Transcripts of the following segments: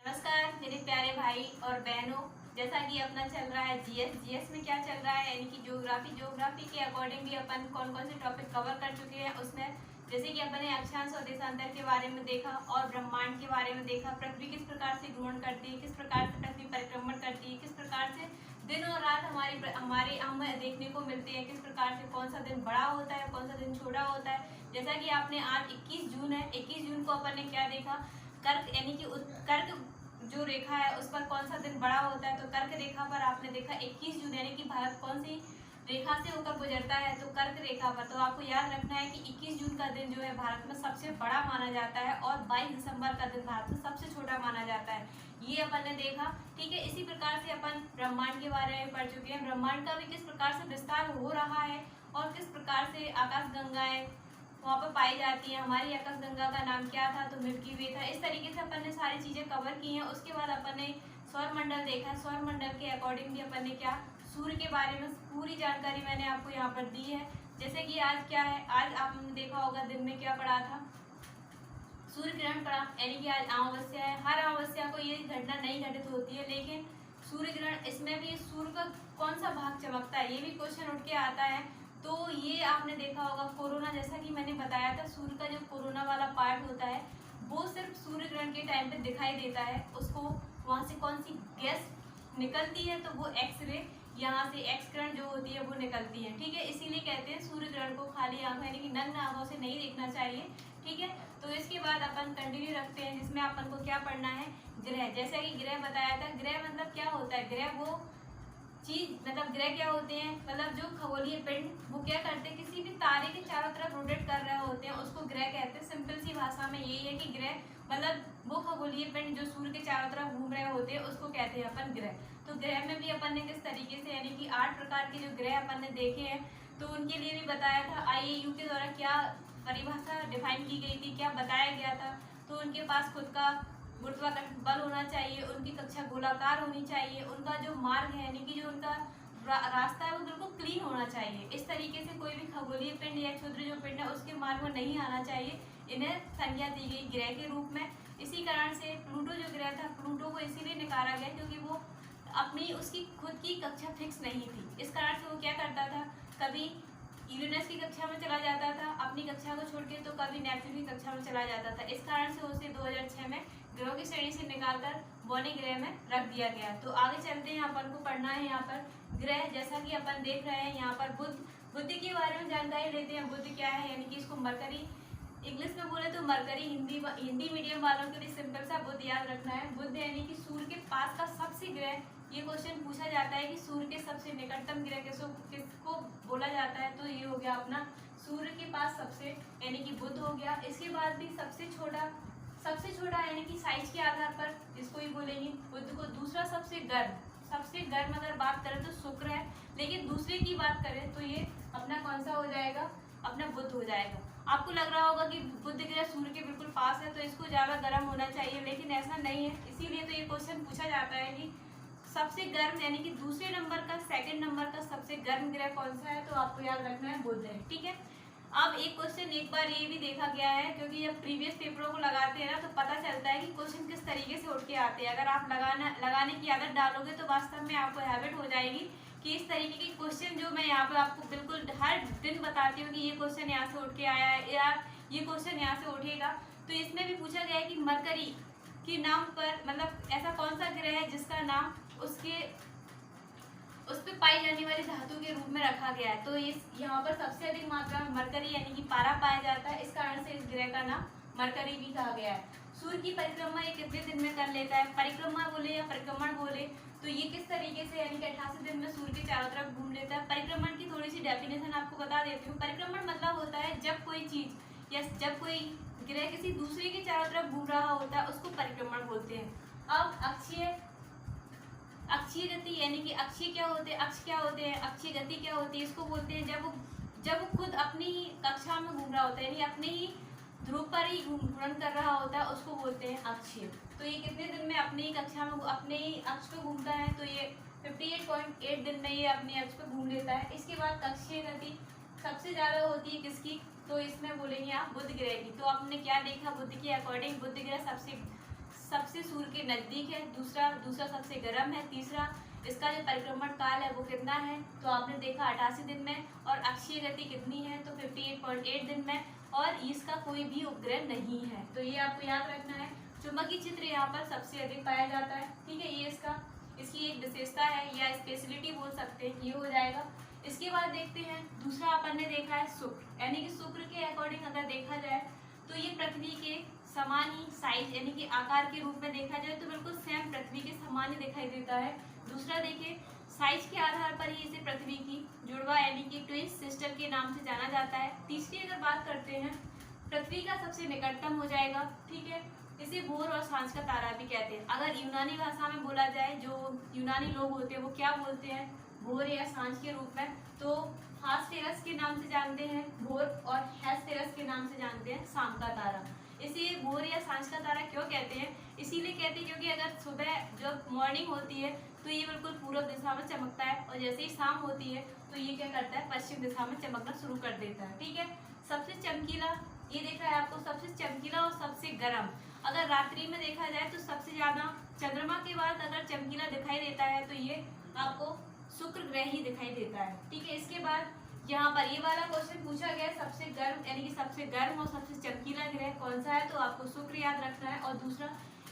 नमस्कार मेरे प्यारे भाई और बहनों। जैसा कि अपना चल रहा है जीएस में क्या चल रहा है यानी कि ज्योग्राफी के अकॉर्डिंगली अपन कौन कौन से टॉपिक कवर कर चुके हैं उसमें जैसे कि अपन ने अक्षांश और देशांतर के बारे में देखा और ब्रह्मांड के बारे में देखा। पृथ्वी किस प्रकार से घूर्णन करती है, किस प्रकार से पृथ्वी परिक्रमण करती है, किस प्रकार से दिन और रात हमारे हम देखने को मिलते हैं, किस प्रकार से कौन सा दिन बड़ा होता है, कौन सा दिन छोटा होता है। जैसा कि आपने आज 21 जून है, 21 जून को अपन ने क्या देखा, कर्क यानी कि कर्क जो रेखा है उस पर कौन सा दिन बड़ा होता है। तो कर्क रेखा पर आपने देखा 21 जून यानी कि भारत कौन सी रेखा से होकर गुजरता है, तो कर्क रेखा पर। तो आपको याद रखना है कि 21 जून का दिन जो है भारत में सबसे बड़ा माना जाता है और 22 दिसंबर का दिन भारत में सबसे छोटा माना जाता है। ये अपन ने देखा, ठीक है। इसी प्रकार से अपन ब्रह्मांड के बारे में पढ़ चुके हैं। ब्रह्मांड का भी किस प्रकार से विस्तार हो रहा है और किस प्रकार से आकाश गंगाएं वहाँ पर पाई जाती है। हमारी आकाश गंगा का नाम क्या था, तो मिल्की वे था। इस तरीके से अपन ने सारी चीजें कवर की हैं। उसके बाद अपन ने सौर मंडल देखा। सौर मंडल के अकॉर्डिंग भी अपन ने क्या, सूर्य के बारे में पूरी जानकारी मैंने आपको यहाँ पर दी है। जैसे कि आज क्या है, आज आपने देखा होगा दिन में क्या पढ़ा था, सूर्य ग्रहण पड़ा यानी कि आज अमावस्या है। हर अमावस्या को ये घटना नहीं घटित होती है, लेकिन सूर्य ग्रहण इसमें भी सूर्य का कौन सा भाग चमकता है ये भी क्वेश्चन उठ के आता है। तो ये आपने देखा होगा कोरोना, जैसा कि मैंने बताया था, सूर्य का जो कोरोना वाला पार्ट होता है वो सिर्फ सूर्य ग्रहण के टाइम पे दिखाई देता है। उसको वहां से कौन सी गैस निकलती है, तो वो एक्स रे, यहाँ से एक्स किरण जो होती है वो निकलती है, ठीक है। इसीलिए कहते हैं सूर्य ग्रहण को खाली आंखों यानी कि नग्न आंखों से नहीं देखना चाहिए, ठीक है। तो इसके बाद अपन कंटिन्यू रखते हैं जिसमें अपन को क्या पढ़ना है, ग्रह। जैसा कि ग्रह बताया था, ग्रह मतलब क्या होता है, ग्रह वो चीज मतलब ग्रह क्या होते हैं, मतलब जो खगोलीय पिंड वो क्या करते हैं, किसी भी तारे के चारों तरफ रोटेट कर रहे होते हैं उसको ग्रह कहते हैं। सिंपल सी भाषा में यही है कि ग्रह मतलब वो खगोलीय पिंड जो सूर्य के चारों तरफ घूम रहे होते हैं उसको कहते हैं अपन ग्रह। तो ग्रह में भी अपन ने किस तरीके से यानी कि 8 प्रकार के जो ग्रह अपन ने देखे हैं, तो उनके लिए भी बताया था। IAU के द्वारा क्या परिभाषा डिफाइन की गई थी, क्या बताया गया था। तो उनके पास खुद का गुरुत्वाकर्षण बल होना चाहिए, उनकी कक्षा गोलाकार होनी चाहिए, उनका जो मार्ग है यानी कि जो उनका रास्ता है वो बिल्कुल क्लीन होना चाहिए। इस तरीके से कोई भी खगोलीय पिंड या क्षुद्र जो पिंड है उसके मार्ग में नहीं आना चाहिए। इन्हें संज्ञा दी गई ग्रह के रूप में। इसी कारण से प्लूटो जो ग्रह था, प्लूटो को इसीलिए निकाला गया क्योंकि वो अपनी उसकी खुद की कक्षा फिक्स नहीं थी। इस कारण से वो क्या करता था, कभी यूरेनस की कक्षा में चला जाता था अपनी कक्षा को छोड़ के, तो कभी नेपच्यून की कक्षा में चला जाता था। इस कारण से उसे 2006 में ग्रहों की श्रेणी से निकालकर बौने ग्रह में रख दिया गया। तो आगे चलते हैं, अपन को पढ़ना है यहाँ पर ग्रह। जैसा कि अपन देख रहे हैं यहाँ पर बुध के बारे में जानकारी लेते हैं। बुध क्या है, यानी कि इसको मरकरी, इंग्लिश में बोले तो मरकरी, हिंदी मीडियम वालों के लिए सिंपल सा बुध याद रखना है। बुध यानी कि सूर्य के पास का सबसे ग्रह। ये क्वेश्चन पूछा जाता है कि सूर्य के सबसे निकटतम ग्रह किसको बोला जाता है, तो ये हो गया अपना सूर्य के पास सबसे यानी कि बुध हो गया। इसके बाद भी सबसे छोटा यानी कि साइज के आधार पर इसको ही बोलेंगे बुध को। दूसरा सबसे गर्म अगर बात करें तो शुक्र है, लेकिन दूसरे की बात करें तो ये अपना कौन सा हो जाएगा, अपना बुध हो जाएगा। आपको लग रहा होगा कि बुध ग्रह सूर्य के बिल्कुल पास है तो इसको ज्यादा गर्म होना चाहिए, लेकिन ऐसा नहीं है। इसीलिए तो ये क्वेश्चन पूछा जाता है कि सबसे गर्म यानी कि दूसरे नंबर का, सेकंड नंबर का सबसे गर्म ग्रह कौन सा है, तो आपको याद रखना है बुध है, ठीक है। अब एक क्वेश्चन एक बार ये भी देखा गया है, क्योंकि जब प्रीवियस पेपरों को लगाते हैं ना तो पता चलता है कि क्वेश्चन किस तरीके से उठ के आते हैं। अगर आप लगाने की आदत डालोगे तो वास्तव में आपको हैबिट हो जाएगी कि इस तरीके के क्वेश्चन जो मैं यहाँ पे आपको बिल्कुल हर दिन बताती हूँ कि ये क्वेश्चन यहाँ से उठ के आया है या ये क्वेश्चन यहाँ से उठेगा। तो इसमें भी पूछा गया है कि मरकरी के नाम पर मतलब ऐसा कौन सा ग्रह है जिसका नाम उस पर पाई जाने वाली धातु के रूप में रखा गया है। तो इस यहाँ पर सबसे अधिक मात्रा में मरकरी यानी कि पारा पाया जाता है। इस कारण से इस ग्रह का नाम मरकरी भी कहा गया है। सूर्य की परिक्रमा ये कितने दिन में कर लेता है, परिक्रमा बोले या परिक्रमण बोले, तो ये किस तरीके से यानी कि 88 दिन में सूर्य के चारों तरफ घूम लेता है। परिक्रमण की थोड़ी सी डेफिनेशन आपको बता देती हूँ। परिक्रमण मतलब होता है जब कोई चीज या जब कोई ग्रह किसी दूसरे के चारों तरफ घूम रहा होता है उसको परिक्रमण बोलते हैं। अब अक्षीय गति यानी कि अक्षीय क्या होते हैं, अक्ष क्या होते हैं, अक्षीय गति क्या होती है, इसको बोलते हैं जब वो खुद अपनी ही कक्षा में घूम रहा होता है यानी अपने ही ध्रुव पर ही घूर्णन कर रहा होता है उसको बोलते हैं अक्षीय। तो ये कितने दिन में अपनी ही कक्षा में अपने ही अक्ष पे घूमता है, तो ये 58.8 दिन में ये अपने अक्ष पे घूम लेता है। इसके बाद कक्षीय गति सबसे ज्यादा होती है किसकी, तो इसमें बोलेंगे आप बुध ग्रह की। तो आपने क्या देखा, बुध के अकॉर्डिंग बुध ग्रह सबसे सबसे सूर्य के नजदीक है, दूसरा सबसे गर्म है, तीसरा इसका जो परिक्रमण काल है वो कितना है, तो आपने देखा 88 दिन में, और अक्षीय गति कितनी है, तो 58.8 दिन में, और इसका कोई भी उपग्रह नहीं है। तो ये आपको याद रखना है। चुंबकीय क्षेत्र यहाँ पर सबसे अधिक पाया जाता है, ठीक है, ये इसकी एक विशेषता है या स्पेशलिटी बोल सकते हैं, ये हो जाएगा। इसके बाद देखते हैं दूसरा अपन ने देखा है शुक्र, यानी कि शुक्र के अकॉर्डिंग अगर देखा जाए तो ये पृथ्वी के समान ही साइज यानी कि आकार के रूप में देखा जाए तो बिल्कुल सेम पृथ्वी के समान ही दिखाई देता है। दूसरा देखिए साइज के आधार पर ही इसे पृथ्वी की जुड़वा यानी कि ट्विन सिस्टर के नाम से जाना जाता है। तीसरी अगर बात करते हैं पृथ्वी का सबसे निकटतम हो जाएगा, ठीक है, इसे भोर और सांझ का तारा भी कहते हैं। अगर यूनानी भाषा में बोला जाए, जो यूनानी लोग होते हैं वो क्या बोलते हैं, भोर या सांझ के रूप में, तो हास्टेरस के नाम से जानते हैं भोर और हेस्टेरस के नाम से जानते हैं शाम का तारा। इसे भोर या सांझ का तारा क्यों कहते हैं, इसीलिए कहते हैं क्योंकि अगर सुबह जब मॉर्निंग होती है तो ये बिल्कुल पूर्व दिशा में चमकता है, और जैसे ही शाम होती है तो ये क्या करता है, पश्चिम दिशा में चमकना शुरू कर देता है, ठीक है। सबसे चमकीला, ये देखा है आपको, सबसे चमकीला और सबसे गर्म। अगर रात्रि में देखा जाए तो सबसे ज्यादा चंद्रमा के बाद अगर चमकीला दिखाई देता है तो ये आपको शुक्र ग्रह ही दिखाई देता है, ठीक है। इसके बाद यहाँ पर ये वाला क्वेश्चन पूछा गया सबसे गर्म यानी कि सबसे गर्म और सबसे चमकीला ग्रह कौन सा है, तो आपको शुक्र याद रखना है। और दूसरा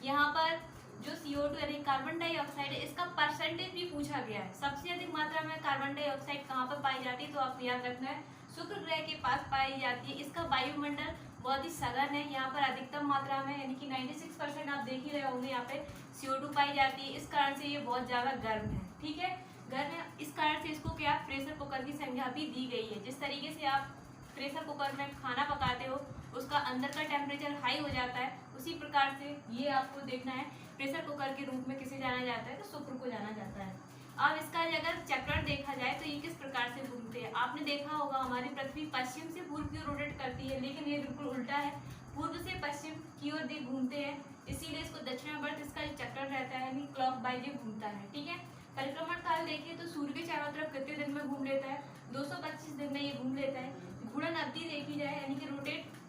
यहाँ पर जो CO2 यानी कार्बन डाइऑक्साइड है, इसका परसेंटेज भी पूछा गया है। सबसे अधिक मात्रा में कार्बन डाइऑक्साइड कहाँ पर पाई जाती है, तो आपको याद रखना है शुक्र ग्रह के पास पाई जाती है। इसका वायुमंडल बहुत ही सघन है, यहाँ पर अधिकतम मात्रा में यानी कि 96% आप देख ही रहे होंगे यहाँ पे CO2 पाई जाती है। इस कारण से ये बहुत ज्यादा गर्म है, ठीक है, गर्म है। इस कारण से इसको क्या प्रेशर कुकर की संख्या भी दी गई है। जिस तरीके से आप प्रेशर कुकर में खाना पकाते हो उसका अंदर का टेम्परेचर हाई हो जाता है, उसी प्रकार से ये आपको देखना है प्रेशर कुकर के रूप में किसे जाना जाता है, तो शुक्र को जाना जाता है। अब इसका अगर चक्रण देखा जाए तो ये किस प्रकार से घूमते हैं, आपने देखा होगा हमारी पृथ्वी पश्चिम से पूर्व की ओर रोटेट करती है, लेकिन ये बिल्कुल उल्टा है, पूर्व से पश्चिम की ओर घूमते हैं, इसीलिए इसको दक्षिणावर्त इसका जो चक्रण रहता है यानी क्लॉकवाइज घूमता है, ठीक है। परिक्रमण काल देखिए तो सूर्य के चारों तरफ कितने दिन में घूम लेता है, 225 दिन में ये घूम लेता है। घूर्णन अवधि देखी जाए यानी कि रोटेट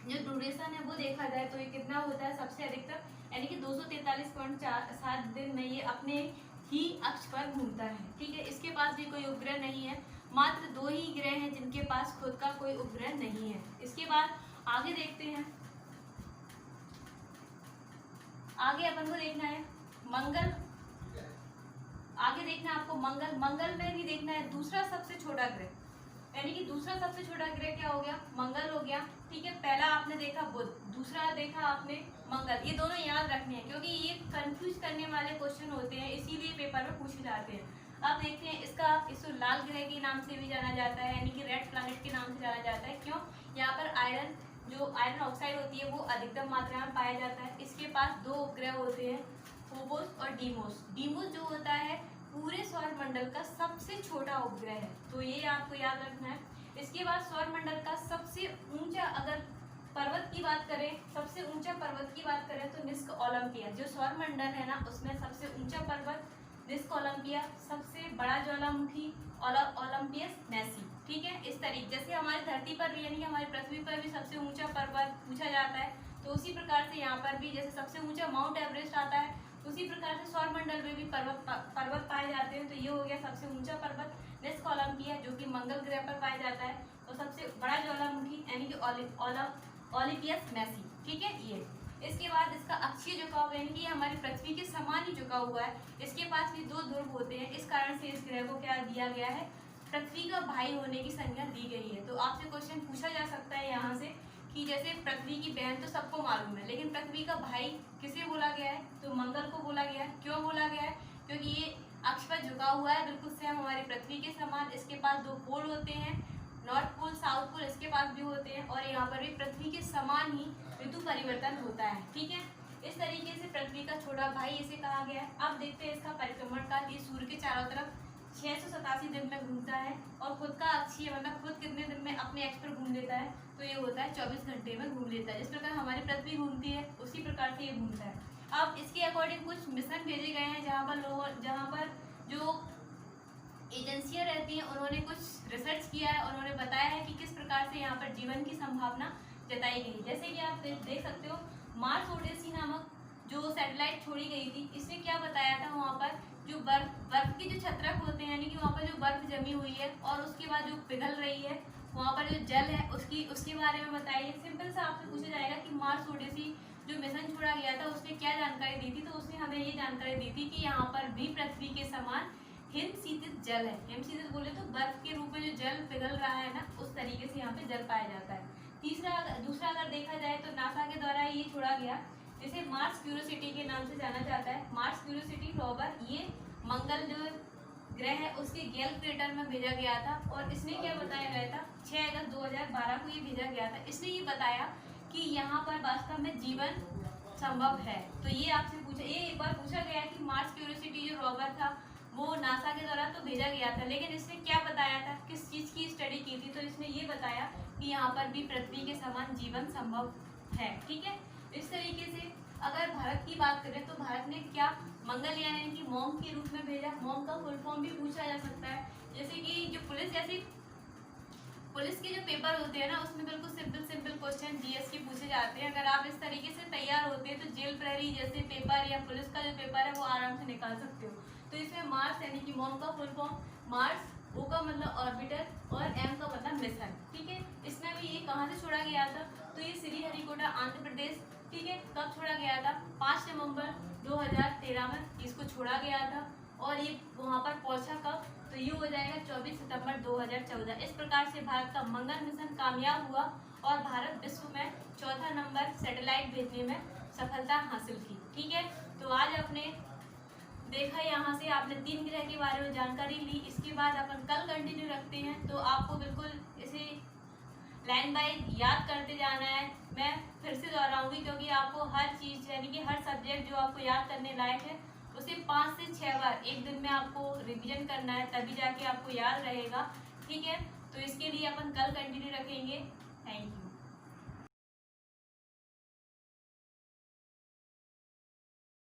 जो ड्यूरेशन है वो देखा जाए तो ये कितना होता है, सबसे अधिकतम यानी कि 243.7 दिन में ये अपने ही अक्ष पर घूमता है, ठीक है। इसके पास भी कोई उपग्रह नहीं है, मात्र 2 ही ग्रह हैं जिनके पास खुद का कोई उपग्रह नहीं है। इसके बाद आगे देखते हैं, आगे अपन को देखना है मंगल, आगे देखना है आपको मंगल में भी देखना है दूसरा सबसे छोटा ग्रह, यानी कि दूसरा सबसे छोटा ग्रह क्या हो गया, मंगल हो गया, ठीक है। पहला आपने देखा बुध, दूसरा देखा आपने मंगल, ये दोनों याद रखने हैं क्योंकि ये कंफ्यूज करने वाले क्वेश्चन होते हैं, इसीलिए पेपर में पूछे जाते हैं। अब देखते हैं इसको लाल ग्रह के नाम से भी जाना जाता है, यानी कि रेड प्लैनेट के नाम से जाना जाता है। क्यों, यहाँ पर आयरन ऑक्साइड होती है वो अधिकतम मात्रा में पाया जाता है। इसके पास 2 उपग्रह होते हैं, फोबोस और डीमोस। डीमोस जो होता है पूरे सौर मंडल का सबसे छोटा उपग्रह है, तो ये आपको याद रखना है। इसके बाद सौर मंडल का सबसे ऊंचा अगर पर्वत की बात करें, सबसे ऊंचा पर्वत की बात करें तो निस्क ओलंपिया, जो सौर मंडल है ना उसमें सबसे ऊंचा पर्वत निस्क ओलंपिया, सबसे बड़ा ज्वालामुखी ओलंपियस मैसी, ठीक है। इस तरीके जैसे हमारी धरती पर भी यानी कि हमारी पृथ्वी पर भी सबसे ऊंचा पर्वत पूछा जाता है, तो उसी प्रकार से यहाँ पर भी जैसे सबसे ऊंचा माउंट एवरेस्ट आता है, उसी प्रकार से सौर मंडल में भी पर्वत पाए जाते हैं। तो ये हो गया सबसे ऊंचा पर्वत निस्क ओलंपिया जो कि मंगल ग्रह पर पाया जाता है, और सबसे बड़ा ज्वालामुखी यानी कि ओलिम्पियस मैसी, ठीक है ये। इसके बाद इसका अक्षीय झुकाव यानी कि हमारी पृथ्वी के समान ही झुका हुआ है, इसके पास भी 2 ध्रुव होते हैं, इस कारण से इस ग्रह को क्या दिया गया है, पृथ्वी का भाई होने की संज्ञा दी गई है। तो आपसे क्वेश्चन पूछा जा सकता है यहाँ से कि जैसे पृथ्वी की बहन तो सबको मालूम है, लेकिन पृथ्वी का भाई किसे बोला गया है, तो मंगल को बोला गया है। क्यों बोला गया है, क्योंकि ये अक्ष पर झुका हुआ है बिल्कुल सेम हमारी पृथ्वी के समान। इसके पास 2 पोल होते हैं, नॉर्थ पोल साउथ पोल इसके पास भी होते हैं, और यहाँ पर भी पृथ्वी के समान ही ऋतु परिवर्तन होता है, ठीक है। इस तरीके से पृथ्वी का छोटा भाई इसे कहा गया है। अब देखते हैं इसका परिक्रमण काल, ये सूर्य के चारों तरफ 687 दिन में घूमता है, और खुद का अक्षीय मतलब खुद कितने दिन में अपने अक्ष पर घूम लेता है, तो ये होता है 24 घंटे में घूम लेता है। जिस प्रकार हमारी पृथ्वी घूमती है उसी प्रकार से ये घूमता है। अब इसके अकॉर्डिंग कुछ मिशन भेजे गए हैं जहाँ पर जो एजेंसियां रहती हैं उन्होंने कुछ रिसर्च किया है, उन्होंने बताया है कि किस प्रकार से यहाँ पर जीवन की संभावना जताई गई। जैसे कि आप देख सकते हो मार्स ओडेसी नामक जो सैटेलाइट छोड़ी गई थी, इसने क्या बताया था वहाँ पर जो बर्फ के जो छत्रक होते हैं, यानी कि वहाँ पर जो बर्फ जमी हुई है और उसके बाद जो पिघल रही है, वहाँ पर जो जल है उसके बारे में बताइए। सिंपल सा आपसे पूछा जाएगा कि मार्स ओडिसी जो मिशन छोड़ा गया था उसने क्या जानकारी दी थी, तो उसने हमें ये जानकारी दी थी कि यहाँ पर भी पृथ्वी के समान हिमशीतित जल है। हिमशीतित बोले तो बर्फ के रूप में जो जल पिघल रहा है ना, उस तरीके से यहाँ पे जल पाया जाता है। दूसरा अगर देखा जाए तो नासा के द्वारा ये छोड़ा गया, जिसे मार्स क्यूरियोसिटी के नाम से जाना जाता है। मार्स क्यूरियोसिटी रोवर ये मंगल जो ग्रह है उसके गैल क्रेटर में भेजा गया था और इसने क्या बताया गया था, 6 अगस्त 2012 को ये भेजा गया था। इसने ये बताया कि यहाँ पर वास्तव में जीवन संभव है। तो ये एक बार पूछा गया कि मार्स क्यूरियोसिटी जो रोवर था वो नासा के द्वारा तो भेजा गया था, लेकिन इसने क्या बताया था, किस चीज़ की स्टडी की थी, तो इसने ये बताया कि यहाँ पर भी पृथ्वी के समान जीवन संभव है। ठीक है, इस तरीके से अगर भारत की बात करें तो भारत ने क्या मंगलयान यानी कि मॉम के रूप में भेजा। मॉम का फुल फॉर्म भी पूछा जा सकता है, जैसे कि जो पुलिस के जो पेपर होते हैं ना, उसमें बिल्कुल सिंपल क्वेश्चन जीएस के पूछे जाते हैं। अगर आप इस तरीके से तैयार होते हैं तो जेल प्रहरी जैसे पेपर या पुलिस का जो पेपर है वो आराम से निकाल सकते हो। तो इसमें मार्स यानी कि मॉम का फुल फॉर्म मार्स, ओ का मतलब ऑर्बिटर और एम का मतलब मिशन। ठीक है, इसमें भी ये कहाँ से छोड़ा गया था, तो ये श्रीहरिकोटा आंध्र प्रदेश। ठीक है, कब छोड़ा गया था, 5 नवंबर 2013 में इसको छोड़ा गया था और ये वहाँ पर पहुँचा कब, तो ये हो जाएगा 24 सितंबर 2014। इस प्रकार से भारत का मंगल मिशन कामयाब हुआ और भारत विश्व में 4था नंबर सैटेलाइट भेजने में सफलता हासिल की। ठीक है, तो आज आपने देखा, यहाँ से आपने 3 ग्रह के बारे में जानकारी ली। इसके बाद अपन कल कंटिन्यू रखते हैं, तो आपको बिल्कुल इसे लाइन बाय याद करते जाना है। मैं फिर से दोहराऊंगी क्योंकि आपको हर चीज़ यानी कि हर सब्जेक्ट जो आपको याद करने लायक है उसे 5 से 6 बार एक दिन में आपको रिवीजन करना है, तभी जाके आपको याद रहेगा। ठीक है, तो इसके लिए अपन कल कंटिन्यू रखेंगे। Thank you.